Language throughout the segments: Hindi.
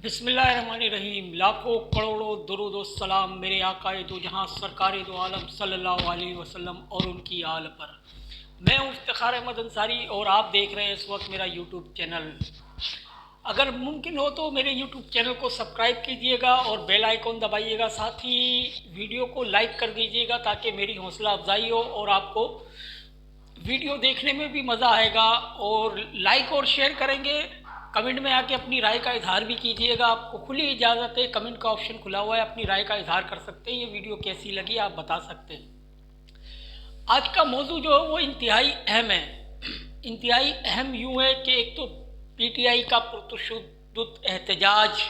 बिस्मिल्लाहिर्रहमानिर्रहीम। लाखों करोड़ों दुरूद व सलाम मेरे आकाए दो जहाँ सरकार दो आलम सल्लल्लाहु अलैहि वसल्लम और उनकी आल पर। मैं हूँ इफ्तिखार अहमद अंसारी और आप देख रहे हैं इस वक्त मेरा यूट्यूब चैनल। अगर मुमकिन हो तो मेरे यूट्यूब चैनल को सब्सक्राइब कीजिएगा और बेल आइकॉन दबाइएगा। साथ ही वीडियो को लाइक कर दीजिएगा ताकि मेरी हौसला अफजाई हो और आपको वीडियो देखने में भी मज़ा आएगा। और लाइक और शेयर करेंगे, कमेंट में आके अपनी राय का इजहार भी कीजिएगा। आपको खुली इजाज़त है, कमेंट का ऑप्शन खुला हुआ है, अपनी राय का इजहार कर सकते हैं। ये वीडियो कैसी लगी आप बता सकते हैं। आज का मौजू जो है वो इंतहाई अहम है। इंतहाई अहम यूँ है कि एक तो पीटीआई का पुरतशद्दुद एहतजाज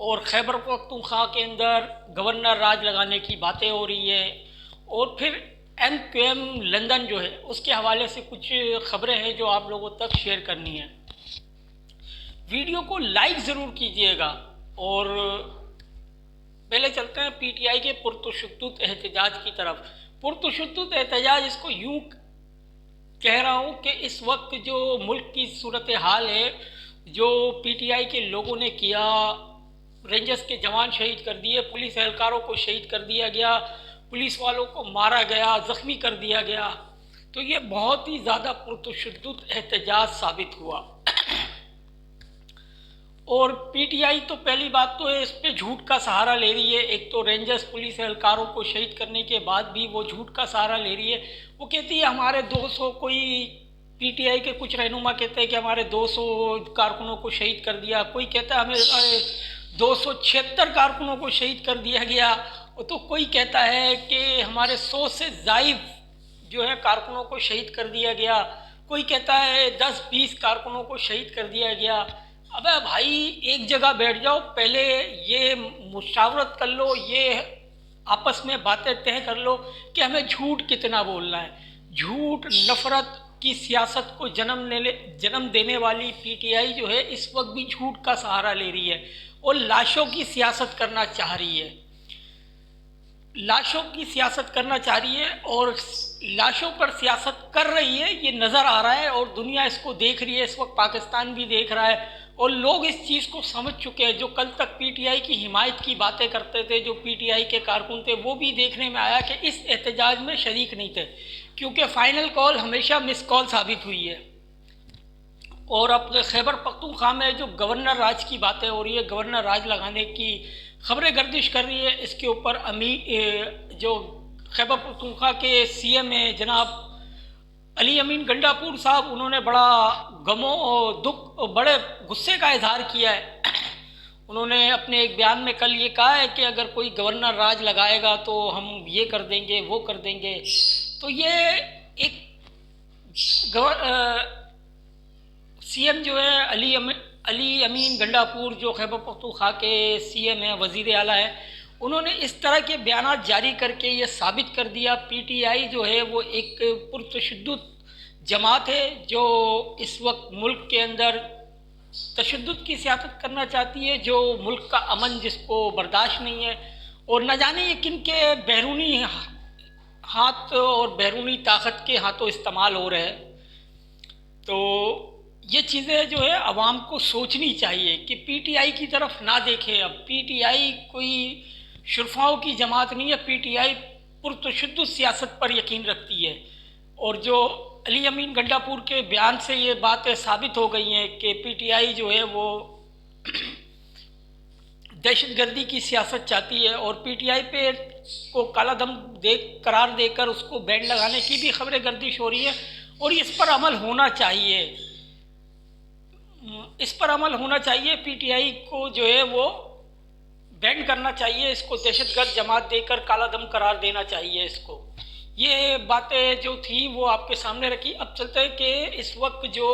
और खैबर पख्तूनख्वा के अंदर गवर्नर राज लगाने की बातें हो रही है, और फिर MQM लंदन जो है उसके हवाले से कुछ खबरें हैं जो आप लोगों तक शेयर करनी है। वीडियो को लाइक ज़रूर कीजिएगा। और पहले चलते हैं पीटीआई के पुरतशद्दुद एहतजाज की तरफ। पुरतशद्दुद एहतजाज इसको यूँ कह रहा हूँ कि इस वक्त जो मुल्क की सूरत हाल है, जो पीटीआई के लोगों ने किया, रेंजर्स के जवान शहीद कर दिए, पुलिस एहलकारों को शहीद कर दिया गया, पुलिस वालों को मारा गया, ज़ख्मी कर दिया गया, तो ये बहुत ही ज़्यादा पुरतशद्दुद एहतजाज साबित हुआ। और पीटीआई तो पहली बात तो है इस पे झूठ का सहारा ले रही है। एक तो रेंजर्स पुलिस एहलकारों को शहीद करने के बाद भी वो झूठ का सहारा ले रही है। वो कहती है हमारे 200, कोई पीटीआई के कुछ रहनुमा कहते हैं कि हमारे 200 कारकुनों को शहीद कर दिया, कोई कहता है हमें 276 कारकुनों को शहीद कर दिया गया, तो कोई कहता है कि हमारे 100 से ज़ायद जो है कारकुनों को शहीद कर दिया गया, कोई कहता है 10-20 कारकुनों को शहीद कर दिया गया। अबे भाई एक जगह बैठ जाओ, पहले ये मुशावरत कर लो, ये आपस में बातें तय कर लो कि हमें झूठ कितना बोलना है। झूठ नफ़रत की सियासत को जन्म देने वाली पीटीआई जो है इस वक्त भी झूठ का सहारा ले रही है और लाशों की सियासत करना चाह रही है। लाशों की सियासत करना चाह रही है और लाशों पर सियासत कर रही है, ये नज़र आ रहा है और दुनिया इसको देख रही है। इस वक्त पाकिस्तान भी देख रहा है और लोग इस चीज़ को समझ चुके हैं। जो कल तक पीटीआई की हिमायत की बातें करते थे, जो पीटीआई के कारकुन थे, वो भी देखने में आया कि इस एहतजाज में शरीक नहीं थे, क्योंकि फ़ाइनल कॉल हमेशा मिस कॉल साबित हुई है। और अब खैबर पख्तूनख्वा में जो गवर्नर राज की बातें हो रही है, गवर्नर राज लगाने की खबरें गर्दिश कर रही है, इसके ऊपर जो खैबर पख्तूनख्वा के सीएम हैं जनाब अली अमीन गंडापुर साहब, उन्होंने बड़ा गमो और दुख और बड़े गुस्से का इजहार किया है। उन्होंने अपने एक बयान में कल ये कहा है कि अगर कोई गवर्नर राज लगाएगा तो हम ये कर देंगे, वो कर देंगे। तो ये एक सीएम जो है अली अमीन गंडापुर, जो खैबर पख्तूनख्वा के सीएम हैं, वज़ीर आला है, उन्होंने इस तरह के बयान जारी करके ये साबित कर दिया पीटीआई जो है वो एक पुरतशद्दुद जमात है जो इस वक्त मुल्क के अंदर तशद्दुद की सियासत करना चाहती है, जो मुल्क का अमन जिसको बर्दाश्त नहीं है। और न जाने ये किन के बैरूनी हाथ और बैरूनी ताकत के हाथों इस्तेमाल हो रहे हैं। तो ये चीज़ें जो है आवाम को सोचनी चाहिए कि पीटीआई की तरफ ना देखें। अब पीटीआई कोई शुरफाओं की जमात नहीं है, पीटीआई पुरतशद्दुद सियासत पर यकीन रखती है। और जो अली अमीन गंडापुर के बयान से ये बातें साबित हो गई हैं कि पीटीआई जो है वो दहशतगर्दी की सियासत चाहती है और पीटीआई पे को काला दम करार देकर उसको बैन लगाने की भी खबरें गर्दिश हो रही है। और इस पर अमल होना चाहिए, इस पर अमल होना चाहिए। पीटीआई को जो है वो बैन करना चाहिए, इसको दहशतगर्द जमात देकर काला दम करार देना चाहिए इसको। ये बातें जो थी वो आपके सामने रखी। अब चलते हैं कि इस वक्त जो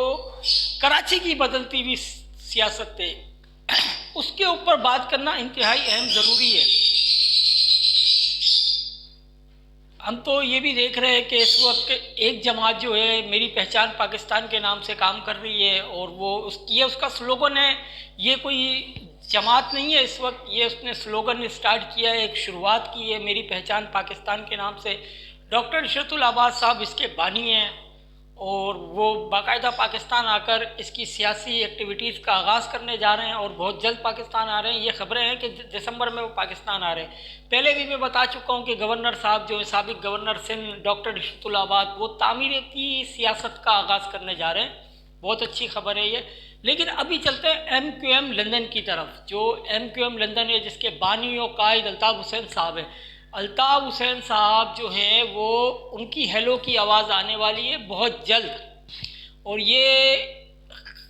कराची की बदलती हुई सियासत है उसके ऊपर बात करना इंतहाई अहम ज़रूरी है। हम तो ये भी देख रहे हैं कि इस वक्त एक जमात जो है मेरी पहचान पाकिस्तान के नाम से काम कर रही है और वो उसका स्लोगन है। ये कोई जमात नहीं है, इस वक्त ये उसने स्लोगन स्टार्ट किया है, एक शुरुआत की है मेरी पहचान पाकिस्तान के नाम से। डॉक्टर इशरतुल आबाद साहब इसके बानी हैं और वो बाकायदा पाकिस्तान आकर इसकी सियासी एक्टिविटीज़ का आगाज़ करने जा रहे हैं और बहुत जल्द पाकिस्तान आ रहे हैं। ये खबरें हैं कि दिसंबर में वो पाकिस्तान आ रहे हैं। पहले भी मैं बता चुका हूँ कि गवर्नर साहब जो है, साबिक गवर्नर सिंध डॉक्टर रिशतुल आबाद, वो तामीराती सियासत का आगाज़ करने जा रहे हैं। बहुत अच्छी खबर है ये। लेकिन अभी चलते हैं MQM लंदन की तरफ। जो MQM लंदन है, जिसके बानी और कायद अल्ताफ़ हुसैन साहब हैं। अल्ताफ़ हुसैन साहब जो हैं वो, उनकी हेलो की आवाज़ आने वाली है बहुत जल्द, और ये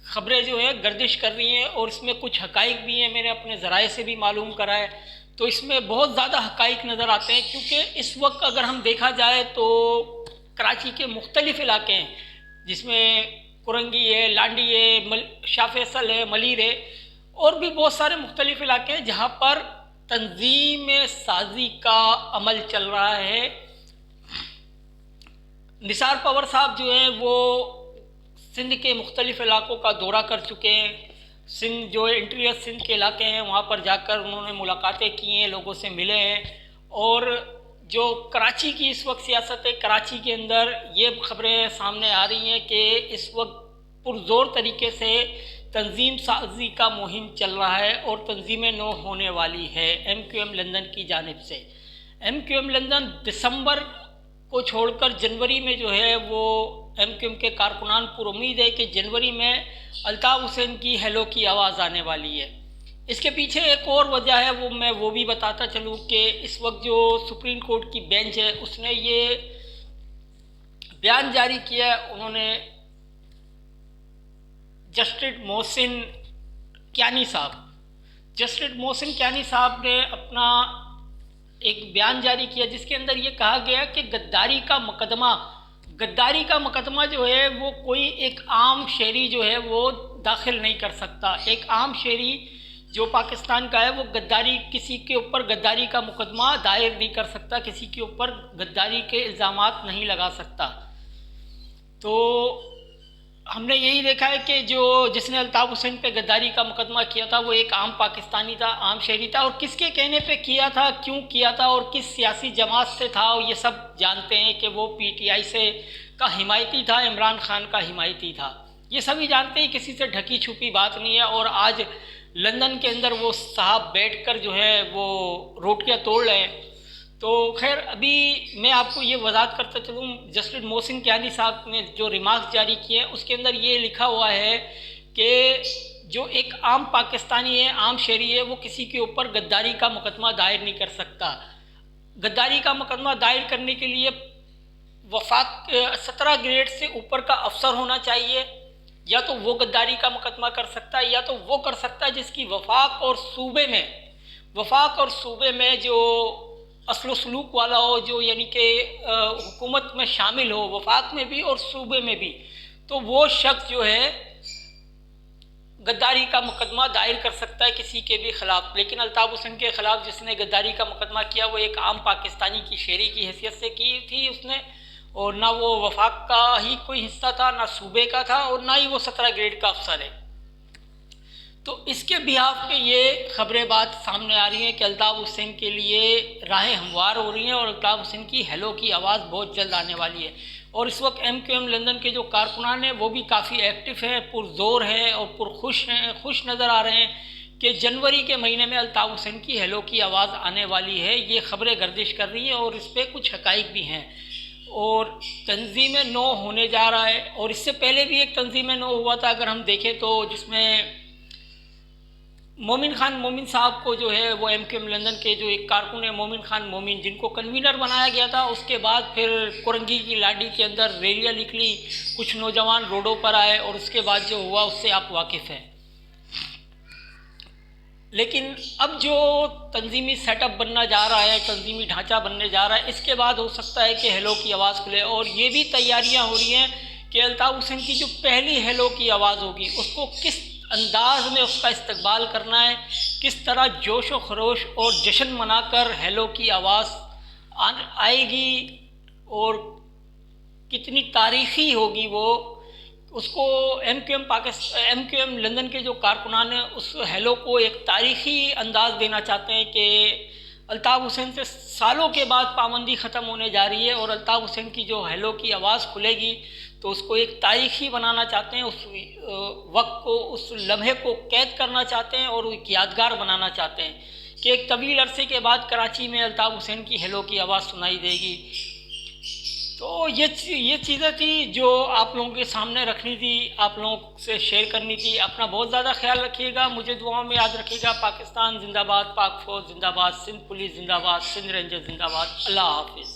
ख़बरें जो हैं गर्दिश कर रही हैं और इसमें कुछ हक़ाइक़ भी हैं, मैंने अपने ज़राए से भी मालूम करा है। तो इसमें बहुत ज़्यादा हक़ाइक़ नज़र आते हैं, क्योंकि इस वक्त अगर हम देखा जाए तो कराची के मुख्तलिफ़ इलाके हैं, जिसमें कुरंगी है, लांडी है, शाह फैसल है, मलीर है, और भी बहुत सारे मुख्तलिफ़ इलाके हैं जहाँ पर तंजीम साजी का अमल चल रहा है। निसार पवर साहब जो हैं वो सिंध के मुख्तलिफ़ इलाकों का दौरा कर चुके हैं। सिंध जो है, इंटीरियर सिंध के इलाके हैं, वहाँ पर जाकर उन्होंने मुलाकातें की हैं, लोगों से मिले हैं। और जो कराची की इस वक्त सियासत है, कराची के अंदर ये खबरें सामने आ रही हैं कि इस वक्त पुरज़ोर तरीके से तंजीम साजी का मुहिम चल रहा है और तंजीमें नो होने वाली है MQM लंदन की जानिब से। MQM लंदन दिसंबर को छोड़कर जनवरी में जो है वो MQM के कारकुनान पर उम्मीद है कि जनवरी में अल्ताफ़ हुसैन की हेलो की आवाज़ आने वाली है। इसके पीछे एक और वजह है, मैं वो भी बताता चलूँ कि इस वक्त जो सुप्रीम कोर्ट की बेंच है उसने ये बयान जारी किया है। उन्होंने जस्टिस मोहसिन कियानी साहब ने अपना एक बयान जारी किया, जिसके अंदर ये कहा गया कि गद्दारी का मुकदमा जो है वो कोई एक आम शहरी जो है वो दाखिल नहीं कर सकता। एक आम शहरी जो पाकिस्तान का है वो किसी के ऊपर गद्दारी का मुकदमा दायर नहीं कर सकता, किसी के ऊपर गद्दारी के इल्ज़ामात नहीं लगा सकता। तो हमने यही देखा है कि जिसने अल्ताफ़ हुसैन पे गद्दारी का मुकदमा किया था वो एक आम पाकिस्तानी था, आम शहरी था, और किसके कहने पे किया था, क्यों किया था और किस सियासी जमात से था, और ये सब जानते हैं कि वो PTI का हिमायती था, इमरान खान का हिमायती था। ये सभी जानते हैं, किसी से ढकी छुपी बात नहीं है। और आज लंदन के अंदर वो साहब बैठकर जो है वो रोटियां तोड़ रहे हैं। तो खैर, अभी मैं आपको ये वजाहत करता चलूँ, जस्टिस मोहसिन कियानी साहब ने जो रिमार्क्स जारी किए हैं उसके अंदर ये लिखा हुआ है कि जो एक आम पाकिस्तानी है, आम शहरी है, वो किसी के ऊपर गद्दारी का मुकदमा दायर नहीं कर सकता। गद्दारी का मुकदमा दायर करने के लिए वफाक 17 ग्रेड से ऊपर का अफसर होना चाहिए, या तो वो गद्दारी का मुकदमा कर सकता है, या तो वो कर सकता है जिसकी वफाक और सूबे में जो असलो सलूक वाला हो, जो यानी कि हुकूमत में शामिल हो, वफाक में भी और सूबे में भी, तो वो शख्स जो है गद्दारी का मुकदमा दायर कर सकता है किसी के भी ख़िलाफ़। लेकिन अल्ताफ़ हुसैन के ख़िलाफ़ जिसने गद्दारी का मुकदमा किया वो एक आम पाकिस्तानी की शहरी की हैसियत से की थी उसने, और ना वो वफाक का ही कोई हिस्सा था, ना सूबे का था, और ना ही वो 17 ग्रेड का अफसर है। तो इसके बिहाफ पे ये खबरें बात सामने आ रही हैं कि अल्ताफ़ हुसैन के लिए राहें हमवार हो रही हैं और अल्ताफ़ हुसैन की हेलो की आवाज़ बहुत जल्द आने वाली है। और इस वक्त MQM लंदन के जो कारकुनान हैं वो भी काफ़ी एक्टिव हैं, पुरजोर हैं और खुश नज़र आ रहे हैं कि जनवरी के महीने में अल्ताफ़ हुसैन की हेलो की आवाज़ आने वाली है। ये खबरें गर्दिश कर रही हैं और इस पर कुछ हक़ाइक़ भी हैं। और तंजीम नो होने जा रहा है, और इससे पहले भी एक तंजीम नो हुआ था अगर हम देखें तो, जिसमें मोमिन साहब को जो है वो MQM लंदन के जो एक कारकुन है मोमिन खान मोमिन, जिनको कन्वीनर बनाया गया था, उसके बाद फिर कुरंगी की लाडी के अंदर रैलियाँ निकली, कुछ नौजवान रोडों पर आए, और उसके बाद जो हुआ उससे आप वाकिफ़ हैं। लेकिन अब जो तंजीमी सेटअप बनना जा रहा है, तंजीमी ढांचा बनने जा रहा है, इसके बाद हो सकता है कि हेलो की आवाज़ खुले। और ये भी तैयारियां हो रही हैं कि अल्ताफ़ हुसैन की जो पहली हेलो की आवाज़ होगी उसको किस अंदाज में उसका इस्तकबाल करना है, किस तरह जोश व खरोश और जश्न मनाकर हेलो की आवाज़ आएगी, और कितनी तारीख़ी होगी वो, उसको MQM लंदन के जो कारकुनान हैं उस हेलो को एक तारीख़ी अंदाज़ देना चाहते हैं कि अल्ताफ़ हुसैन से सालों के बाद पाबंदी ख़त्म होने जा रही है, और अल्ताफ़ हुसैन की जो हेलो की आवाज़ खुलेगी तो उसको एक तारीखी बनाना चाहते हैं, उस वक्त को, उस लम्हे को कैद करना चाहते हैं और एक यादगार बनाना चाहते हैं कि एक तवील अरसे के बाद कराची में अल्ताफ़ हुसैन की हेलो की आवाज़ सुनाई देगी। तो ये चीज़ें थी जो आप लोगों के सामने रखनी थी, आप लोगों से शेयर करनी थी। अपना बहुत ज़्यादा ख्याल रखिएगा, मुझे दुआओं में याद रखिएगा। पाकिस्तान जिंदाबाद, पाक फौज जिंदाबाद, सिंध पुलिस जिंदाबाद, सिंध रेंजर जिंदाबाद। अल्लाह हाफिज़।